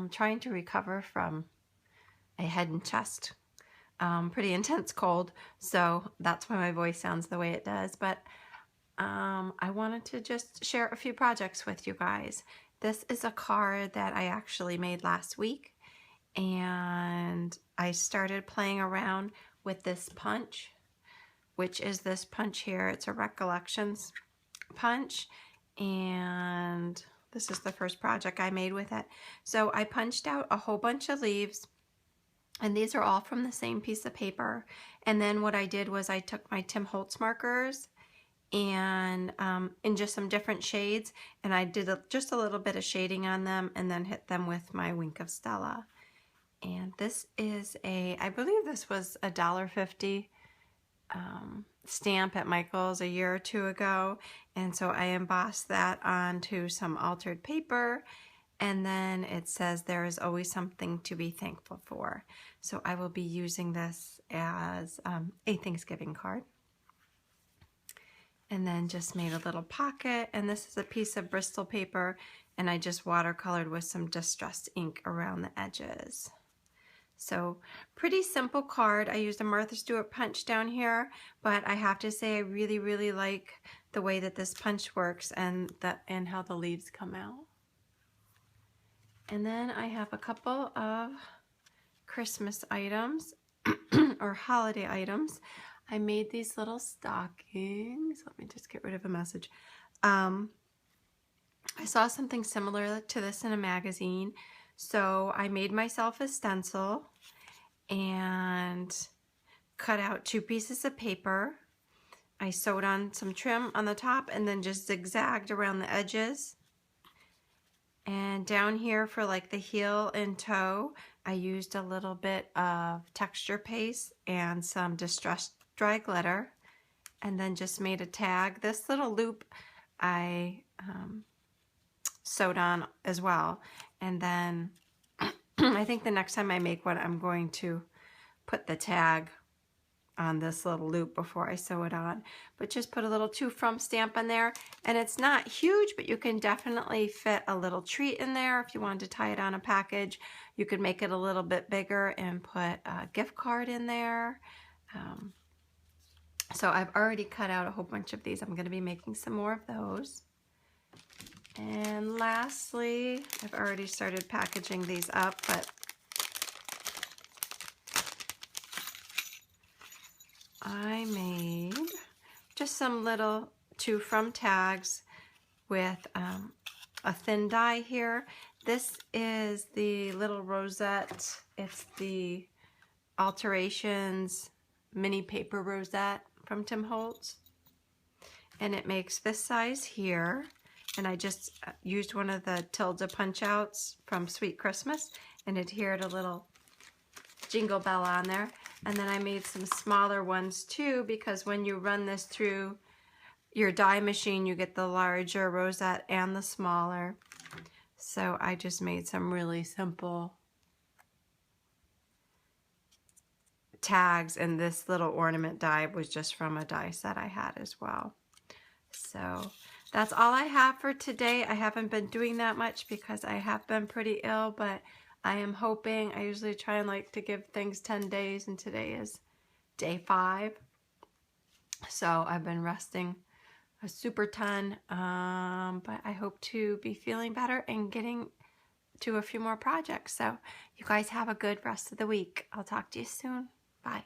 trying to recover from a head and chest pretty intense cold, so that's why my voice sounds the way it does. But I wanted to just share a few projects with you guys. This is a card that I actually made last week, and I started playing around with this punch, which is this punch here. It's a Recollections punch, and this is the first project I made with it. So I punched out a whole bunch of leaves, and these are all from the same piece of paper. And then what I did was I took my Tim Holtz markers and in just some different shades, and I did just a little bit of shading on them and then hit them with my Wink of Stella. And this is I believe this was a $1.50 stamp at Michael's a year or two ago. And so I embossed that onto some altered paper, and then it says there is always something to be thankful for. So I will be using this as a Thanksgiving card. And then just made a little pocket, and this is a piece of Bristol paper, and I just watercolored with some distressed ink around the edges. So pretty simple card. I used a Martha Stewart punch down here, but I have to say I really, really like the way that this punch works and how the leaves come out. And then I have a couple of Christmas items or holiday items. I made these little stockings. Let me just get rid of a message. I saw something similar to this in a magazine, so I made myself a stencil and cut out 2 pieces of paper. I sewed on some trim on the top and then just zigzagged around the edges. And down here for like the heel and toe, I used a little bit of texture paste and some distressed dry glitter, and then just made a tag. This little loop I sewed on as well. And then I think the next time I make one, I'm going to put the tag on this little loop before I sew it on. But just put a little to from stamp on there, and it's not huge, but you can definitely fit a little treat in there. If you wanted to tie it on a package, you could make it a little bit bigger and put a gift card in there. So I've already cut out a whole bunch of these. I'm going to be making some more of those. And lastly, I've already started packaging these up, but I made just some little to from tags with a thin die here. This is the little rosette. It's the Alterations mini paper rosette from Tim Holtz, and it makes this size here. And I just used one of the Tilda punch outs from Sweet Christmas and adhered a little jingle bell on there. And then I made some smaller ones too, because when you run this through your die machine, you get the larger rosette and the smaller. So I just made some really simple tags, and this little ornament die was just from a die set I had as well. So that's all I have for today. I haven't been doing that much because I have been pretty ill, but I am hoping, I usually try and like to give things 10 days, and today is day 5. So I've been resting a super ton, but I hope to be feeling better and getting to a few more projects. So you guys have a good rest of the week. I'll talk to you soon. Bye.